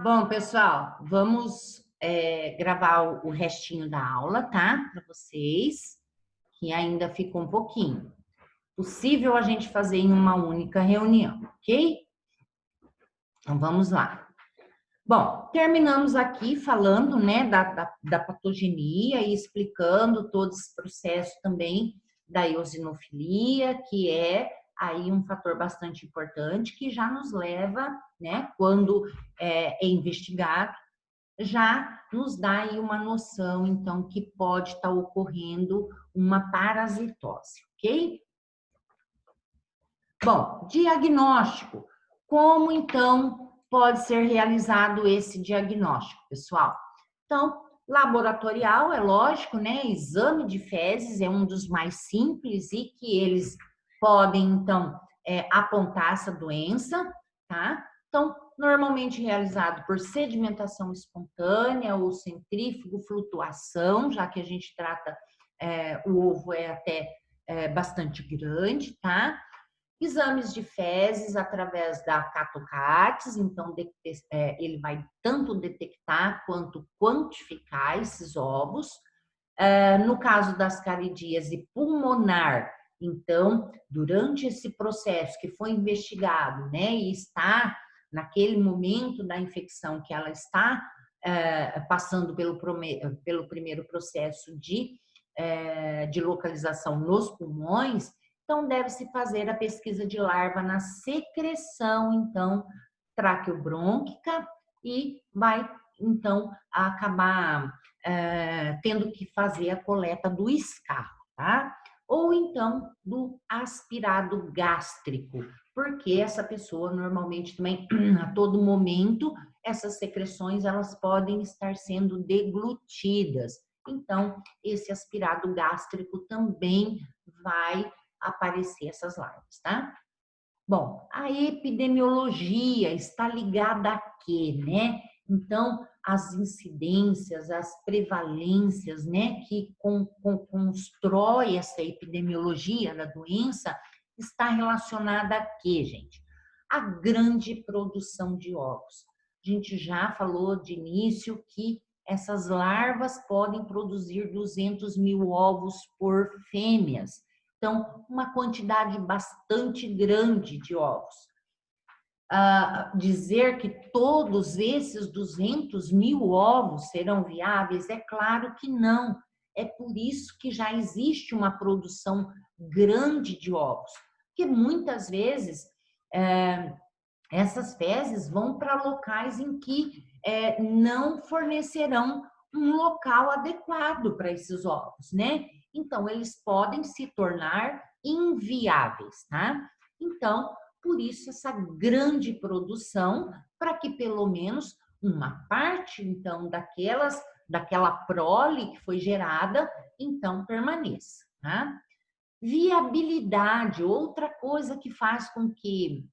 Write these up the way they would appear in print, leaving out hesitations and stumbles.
Bom, pessoal, vamos gravar o restinho da aula, tá? Para vocês, que ainda ficou um pouquinho. Possível a gente fazer em uma única reunião, ok? Então vamos lá. Bom, terminamos aqui falando, né, da patogenia e explicando todo esse processo também da eosinofilia, que é aí um fator bastante importante que já nos leva, né, quando é investigado, já nos dá aí uma noção, então, que pode estar ocorrendo uma parasitose, ok? Bom, diagnóstico. Como, então, pode ser realizado esse diagnóstico, pessoal? Então, laboratorial, é lógico, né? Exame de fezes é um dos mais simples e que eles podem, então, apontar essa doença, tá? Então, normalmente realizado por sedimentação espontânea ou centrífugo flutuação, já que a gente trata, o ovo é até bastante grande, tá? Exames de fezes através da catocates, então ele vai tanto detectar quanto quantificar esses ovos. No caso das caridíase pulmonar, então, durante esse processo que foi investigado, né, e está naquele momento da infecção que ela está passando pelo primeiro processo de localização nos pulmões, então deve-se fazer a pesquisa de larva na secreção, então, traqueobrônquica e vai, então, acabar tendo que fazer a coleta do escarro, tá? Ou então do aspirado gástrico, porque essa pessoa normalmente também, a todo momento, essas secreções elas podem estar sendo deglutidas. Então, esse aspirado gástrico também vai aparecer essas larvas, tá? Bom, a epidemiologia está ligada a quê, né? Então, as incidências, as prevalências, né, que constrói essa epidemiologia da doença, está relacionada a quê, gente? A grande produção de ovos. A gente já falou de início que essas larvas podem produzir 200 mil ovos por fêmeas. Então, uma quantidade bastante grande de ovos. Dizer que todos esses 200 mil ovos serão viáveis, é claro que não. É por isso que já existe uma produção grande de ovos. Porque muitas vezes essas fezes vão para locais em que não fornecerão um local adequado para esses ovos, né? Então, eles podem se tornar inviáveis, tá? Então, por isso, essa grande produção, para que pelo menos uma parte, então, daquela prole que foi gerada, então, permaneça, tá? Viabilidade, outra coisa que faz com que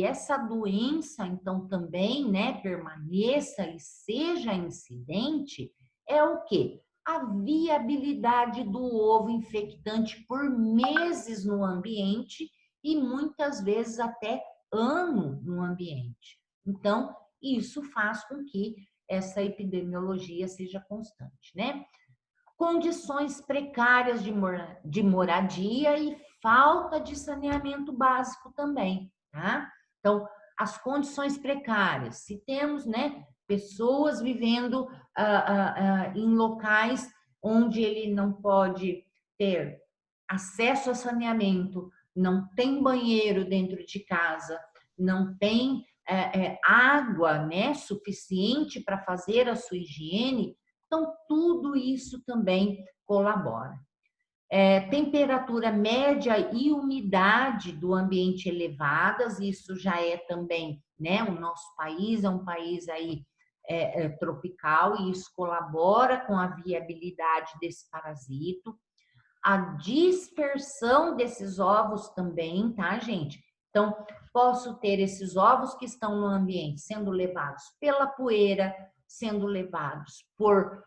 essa doença, então, também, né, permaneça e seja incidente, é o quê? A viabilidade do ovo infectante por meses no ambiente e muitas vezes até ano no ambiente. Então, isso faz com que essa epidemiologia seja constante, né? Condições precárias de moradia e falta de saneamento básico também, tá? Então, as condições precárias, se temos, né, pessoas vivendo em locais onde ele não pode ter acesso a saneamento, não tem banheiro dentro de casa, não tem água, né, suficiente para fazer a sua higiene, então tudo isso também colabora. Temperatura média e umidade do ambiente elevadas, isso já é também, né? O nosso país é um país aí tropical e isso colabora com a viabilidade desse parasito. A dispersão desses ovos também, tá, gente? Então, posso ter esses ovos que estão no ambiente sendo levados pela poeira, sendo levados por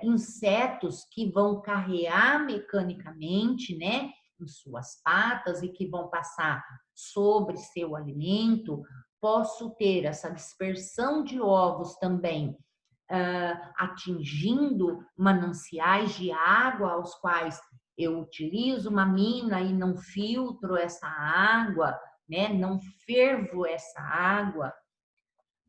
insetos que vão carrear mecanicamente, né, em suas patas e que vão passar sobre seu alimento, posso ter essa dispersão de ovos também atingindo mananciais de água aos quais eu utilizo uma mina e não filtro essa água, né? Não fervo essa água.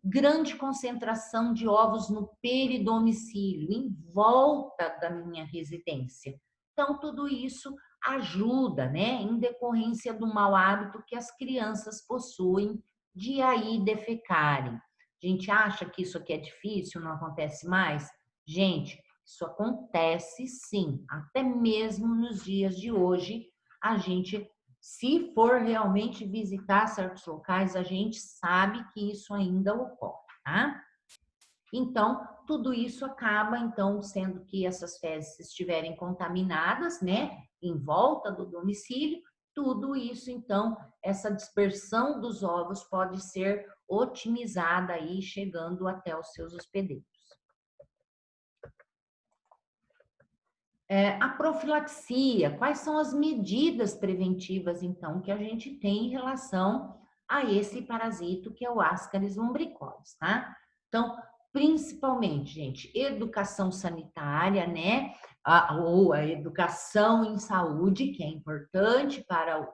Grande concentração de ovos no peridomicílio, em volta da minha residência. Então, tudo isso ajuda, né? Em decorrência do mau hábito que as crianças possuem de aí defecarem. A gente acha que isso aqui é difícil, não acontece mais? Gente, isso acontece sim, até mesmo nos dias de hoje, a gente, se for realmente visitar certos locais, a gente sabe que isso ainda ocorre, tá? Então, tudo isso acaba, então, sendo que essas fezes estiverem contaminadas, né, em volta do domicílio, tudo isso, então, essa dispersão dos ovos pode ser otimizada aí, chegando até os seus hospedeiros. A profilaxia, quais são as medidas preventivas, então, que a gente tem em relação a esse parasito que é o Ascaris lumbricoides, tá? Então, principalmente, gente, educação sanitária, né? Ou a educação em saúde, que é importante para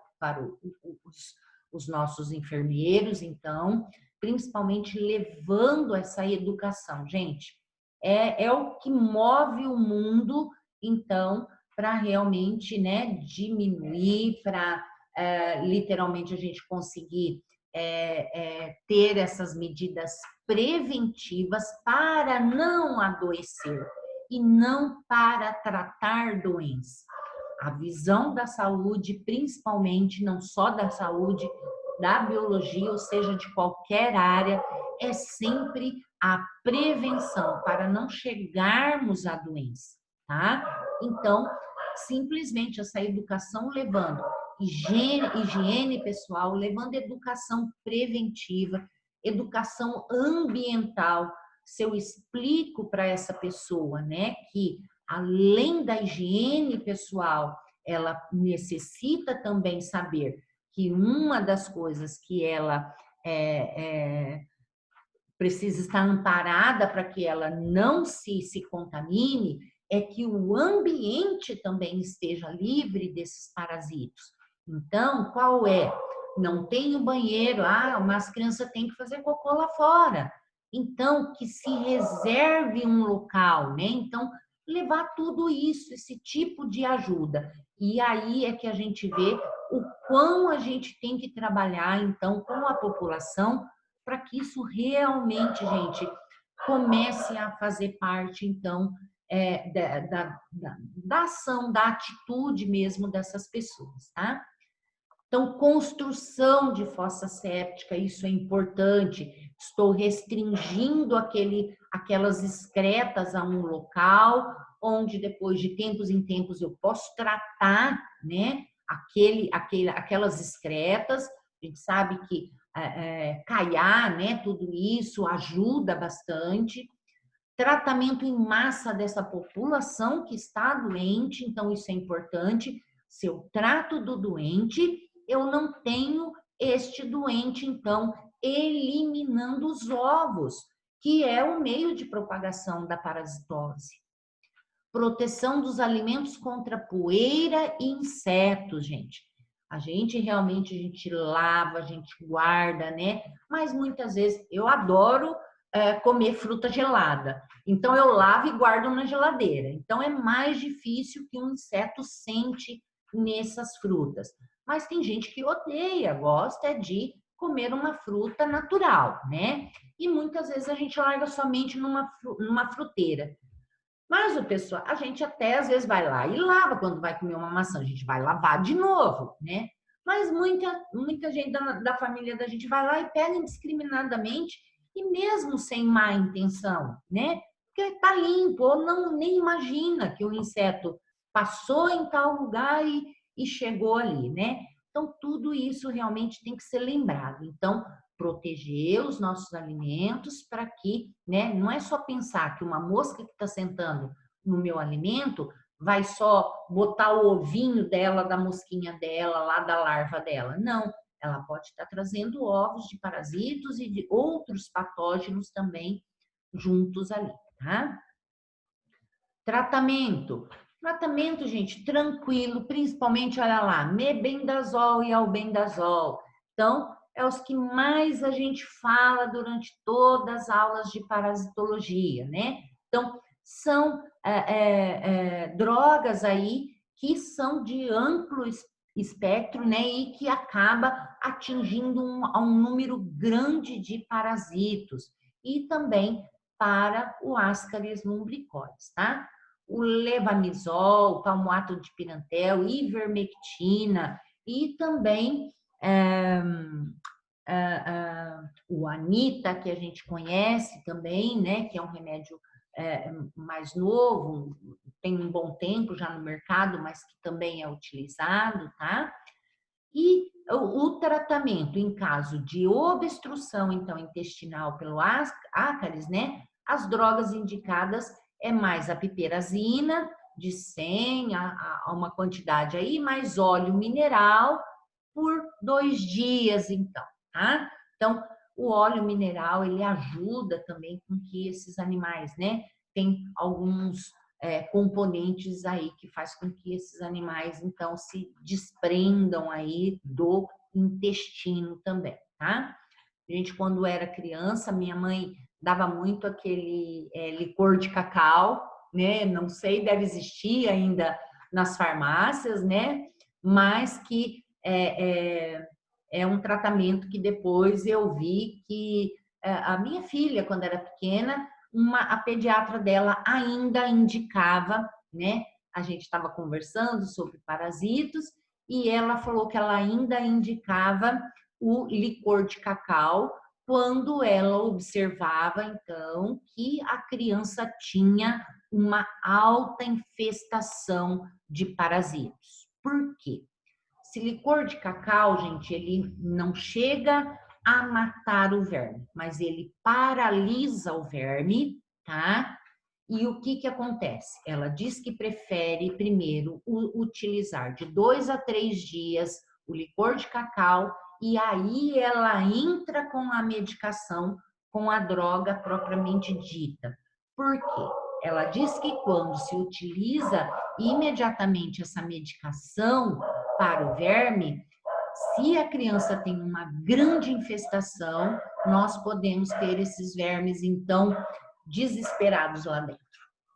os nossos enfermeiros, então, principalmente levando essa educação, gente. É o que move o mundo, então, para realmente, né, diminuir, para literalmente a gente conseguir ter essas medidas preventivas para não adoecer e não para tratar doença. A visão da saúde, principalmente, não só da saúde, da biologia, ou seja, de qualquer área, é sempre a prevenção para não chegarmos à doença, tá? Então, simplesmente essa educação levando higiene pessoal, levando educação preventiva, educação ambiental. Se eu explico para essa pessoa, né, que além da higiene pessoal, ela necessita também saber que uma das coisas que ela precisa estar amparada para que ela não se contamine, é que o ambiente também esteja livre desses parasitos. Então, qual é? Não tem o banheiro, mas criança tem que fazer cocô lá fora. Então, que se reserve um local, né? Então, levar tudo isso, esse tipo de ajuda. E aí é que a gente vê o quão a gente tem que trabalhar, então, com a população para que isso realmente, gente, comece a fazer parte, então, da ação, da atitude mesmo dessas pessoas, tá? Então, construção de fossa séptica, isso é importante. Estou restringindo aquelas excretas a um local, onde depois de tempos em tempos eu posso tratar, né, aquelas excretas. A gente sabe que caiar, né, tudo isso ajuda bastante. Tratamento em massa dessa população que está doente, então isso é importante. Se eu trato do doente, eu não tenho este doente, então, eliminando os ovos, que é o meio de propagação da parasitose. Proteção dos alimentos contra poeira e insetos, gente. A gente lava, a gente guarda, né? Mas muitas vezes eu adoro comer fruta gelada. Então eu lavo e guardo na geladeira. Então é mais difícil que um inseto sente nessas frutas. Mas tem gente que odeia, gosta de comer uma fruta natural, né? E muitas vezes a gente larga somente numa fruteira. Mas o pessoal, a gente até às vezes vai lá e lava quando vai comer uma maçã, a gente vai lavar de novo, né? Mas muita gente da família da gente vai lá e pega indiscriminadamente e mesmo sem má intenção, né? Porque tá limpo, ou não nem imagina que o inseto passou em tal lugar e chegou ali, né? Então, tudo isso realmente tem que ser lembrado. Então, proteger os nossos alimentos para que, né, não é só pensar que uma mosca que está sentando no meu alimento vai só botar o ovinho dela, da mosquinha dela, lá da larva dela. Não, ela pode estar trazendo ovos de parasitos e de outros patógenos também juntos ali, tá? Tratamento. Tratamento, gente, tranquilo, principalmente, olha lá, mebendazol e albendazol. Então, é os que mais a gente fala durante todas as aulas de parasitologia, né? Então, são drogas aí que são de amplo espectro, né? E que acaba atingindo um número grande de parasitos. E também para o Ascaris lumbricoides, tá? O levamisol, palmoato de pirantel, ivermectina e também o Anita, que a gente conhece também, né, que é um remédio mais novo, tem um bom tempo já no mercado, mas que também é utilizado, tá? E o tratamento em caso de obstrução, então, intestinal pelo ácaris, né? As drogas indicadas é mais a piperazina, de 100 a uma quantidade aí, mais óleo mineral por 2 dias, então, tá? Então, o óleo mineral, ele ajuda também com que esses animais, né? Tem alguns componentes aí que faz com que esses animais, então, se desprendam aí do intestino também, tá? A gente, quando era criança, minha mãe dava muito aquele licor de cacau, né? Não sei, deve existir ainda nas farmácias, né? Mas que é um tratamento que depois eu vi que a minha filha, quando era pequena, a pediatra dela ainda indicava, né? A gente estava conversando sobre parasitos e ela falou que ela ainda indicava o licor de cacau quando ela observava, então, que a criança tinha uma alta infestação de parasitos. Por quê? Esse licor de cacau, gente, ele não chega a matar o verme, mas ele paralisa o verme, tá? E o que acontece? Ela diz que prefere primeiro utilizar de 2 a 3 dias o licor de cacau e aí ela entra com a medicação, com a droga propriamente dita. Por quê? Ela diz que quando se utiliza imediatamente essa medicação para o verme, se a criança tem uma grande infestação, nós podemos ter esses vermes, então, desesperados lá dentro.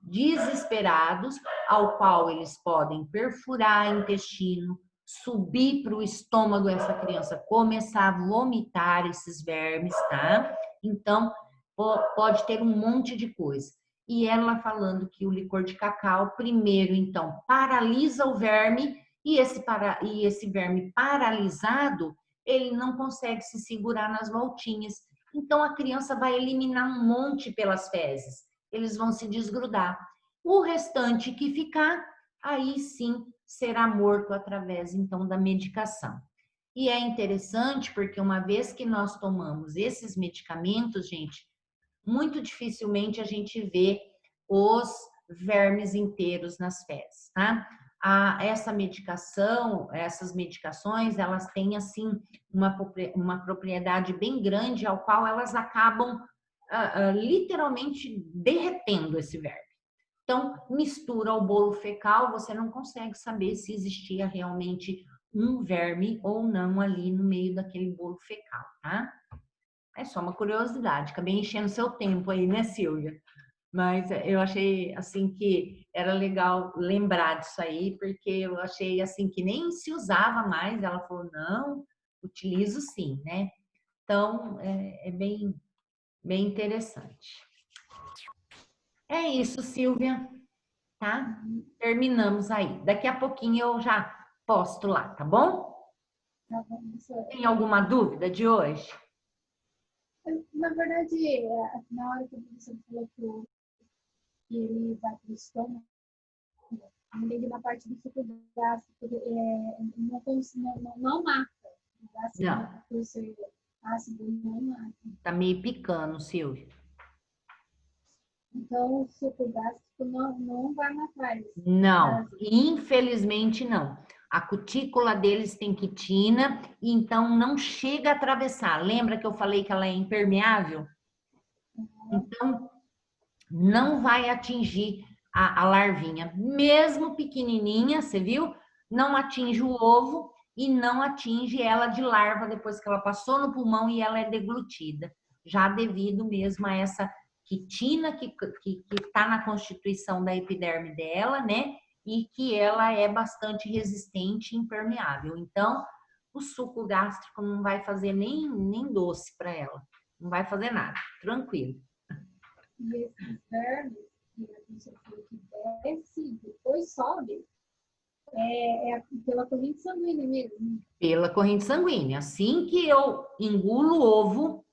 Desesperados, ao qual eles podem perfurar o intestino, subir para o estômago dessa criança, começar a vomitar esses vermes, tá? Então, pode ter um monte de coisa. E ela falando que o licor de cacau, primeiro, então, paralisa o verme e esse verme paralisado, ele não consegue se segurar nas voltinhas. Então, a criança vai eliminar um monte pelas fezes. Eles vão se desgrudar. O restante que ficar, aí sim será morto através, então, da medicação. E é interessante porque uma vez que nós tomamos esses medicamentos, gente, muito dificilmente a gente vê os vermes inteiros nas fezes, tá? Essa medicação, essas medicações, elas têm, assim, uma propriedade bem grande, ao qual elas acabam literalmente derretendo esse verme. Então, mistura o bolo fecal, você não consegue saber se existia realmente um verme ou não ali no meio daquele bolo fecal, tá? É só uma curiosidade, acabei enchendo seu tempo aí, né, Silvia? Mas eu achei, assim, que era legal lembrar disso aí, porque eu achei, assim, que nem se usava mais. Ela falou, não, utilizo sim, né? Então, é bem interessante. É isso, Silvia, tá? Terminamos aí. Daqui a pouquinho eu já posto lá, tá bom? Tá bom, professora. Tem alguma dúvida de hoje? Na verdade, na hora que o professor falou que ele vai para o estômago, eu me lembro na parte do suco gástrico, porque não mata. O gástrico, Não, por ser ácido, não mata. tá meio picando, Silvia. Então, o suco gástrico não vai matar isso. Não, infelizmente não. A cutícula deles tem quitina, e então não chega a atravessar. Lembra que eu falei que ela é impermeável? Então, não vai atingir a larvinha. Mesmo pequenininha, você viu? Não atinge o ovo e não atinge ela de larva depois que ela passou no pulmão e ela é deglutida. Já devido mesmo a essa quitina que está na constituição da epiderme dela, né? E que ela é bastante resistente e impermeável. Então, o suco gástrico não vai fazer nem doce para ela. Não vai fazer nada. Tranquilo. E esses vermes, que a gente falou que desce, depois sobe, é pela corrente sanguínea mesmo. Pela corrente sanguínea. Assim que eu engulo o ovo,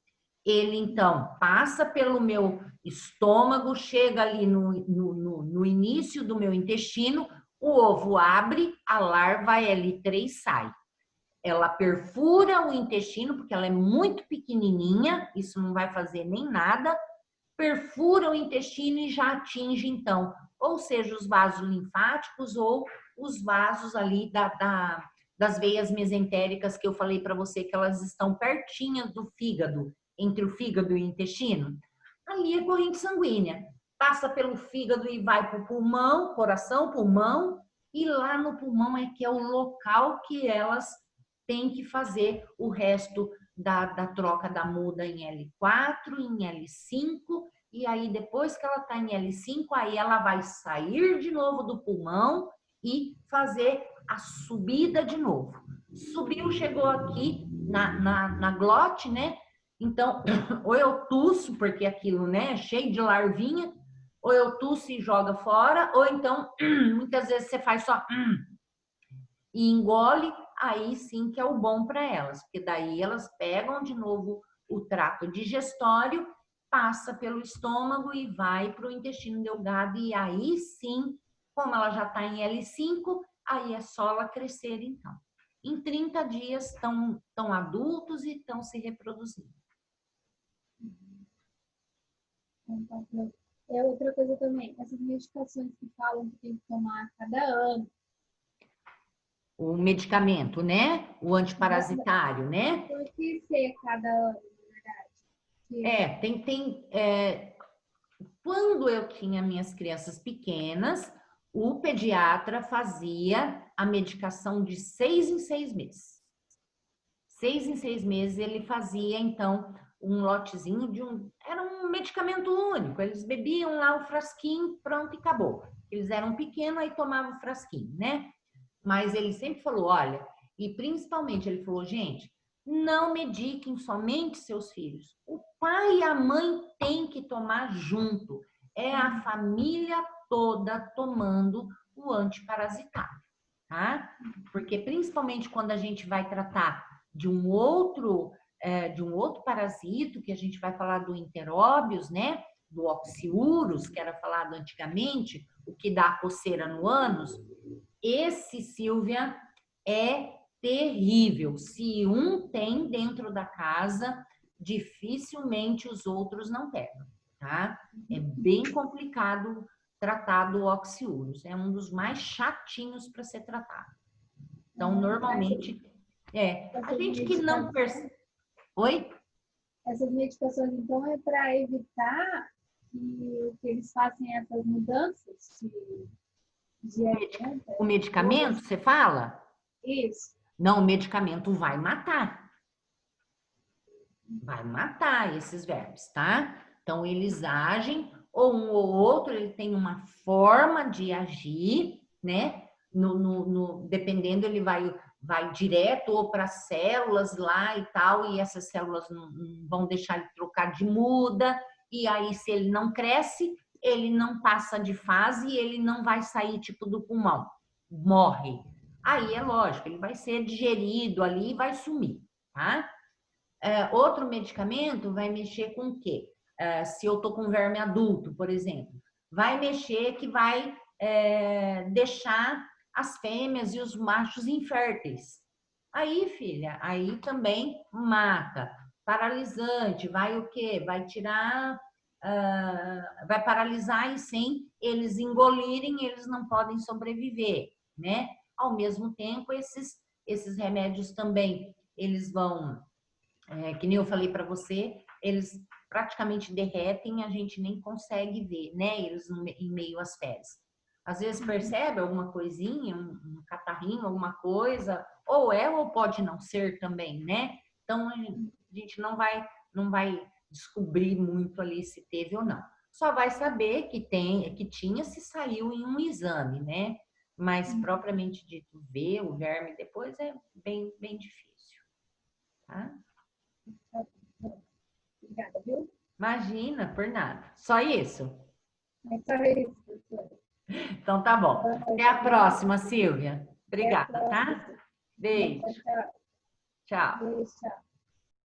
ele então passa pelo meu estômago, chega ali no início do meu intestino, o ovo abre, a larva L3 sai. Ela perfura o intestino, porque ela é muito pequenininha, isso não vai fazer nem nada, perfura o intestino e já atinge, então, ou seja, os vasos linfáticos ou os vasos ali das veias mesentéricas que eu falei para você, que elas estão pertinhas do fígado, entre o fígado e o intestino. Ali é corrente sanguínea. Passa pelo fígado e vai para o pulmão, coração, pulmão, e lá no pulmão é que é o local que elas têm que fazer o resto da troca da muda em L4, em L5, e aí depois que ela está em L5, aí ela vai sair de novo do pulmão e fazer a subida de novo. Subiu, chegou aqui na glote, né? Então, ou eu tuço, porque aquilo, né, é cheio de larvinha, ou eu tuço e joga fora, ou então, muitas vezes você faz só e engole, aí sim que é o bom para elas, porque daí elas pegam de novo o trato digestório, passa pelo estômago e vai para o intestino delgado, e aí sim, como ela já está em L5, aí é só ela crescer então. Em 30 dias estão adultos e estão se reproduzindo. Então, é outra coisa também, essas medicações que falam que tem que tomar a cada ano. O medicamento, né? O antiparasitário, né? Por que ser a cada ano, na verdade? Quando eu tinha minhas crianças pequenas, o pediatra fazia a medicação de 6 em 6 meses. 6 em 6 meses ele fazia, então, um lotezinho era um medicamento único. Eles bebiam lá o frasquinho, pronto, e acabou. Eles eram pequenos, aí tomavam o frasquinho, né? Mas ele sempre falou, olha, e principalmente ele falou, gente, não mediquem somente seus filhos. O pai e a mãe têm que tomar junto. É a família toda tomando o antiparasitário, tá? Porque principalmente quando a gente vai tratar de um outro parasito, que a gente vai falar do enteróbios, né? Do oxiurus, que era falado antigamente, o que dá coceira no ânus. Esse, Silvia, é terrível. Se um tem dentro da casa, dificilmente os outros não pegam, tá? É bem complicado tratar do oxiurus. É um dos mais chatinhos para ser tratado. Então, normalmente, a gente que não percebe... Oi? Essas medicações, então, é para evitar que eles façam essas mudanças de alimento? O medicamento, você fala? Isso. Não, o medicamento vai matar. Vai matar esses vermes, tá? Então, eles agem, ou um ou outro, ele tem uma forma de agir, né? Dependendo, ele vai direto ou para células lá e tal, e essas células não vão deixar ele trocar de muda, e aí, se ele não cresce, ele não passa de fase e ele não vai sair tipo do pulmão, morre. Aí é lógico, ele vai ser digerido ali e vai sumir, tá? Outro medicamento vai mexer com o quê? Se eu tô com verme adulto, por exemplo, vai mexer que vai deixar as fêmeas e os machos inférteis. Aí, filha, aí também mata. Paralisante, vai o quê? Vai tirar, vai paralisar e sem eles engolirem, eles não podem sobreviver, né? Ao mesmo tempo, esses remédios também, eles vão, que nem eu falei para você, eles praticamente derretem, a gente nem consegue ver, né? Eles em meio às fezes. Às vezes percebe alguma coisinha, um catarrinho, alguma coisa, ou é ou pode não ser também, né? Então a gente não vai descobrir muito ali se teve ou não. Só vai saber que tinha se saiu em um exame, né? Mas propriamente dito, ver o verme depois é bem, bem difícil, tá? Obrigada, viu? Imagina, por nada. Só isso. É só isso, professora. Então tá bom. Boa Até noite, a viu? próxima, Silvia. Até a Obrigada, tá? próxima. Beijo. Tchau, tchau. Tchau. Beijo, tchau.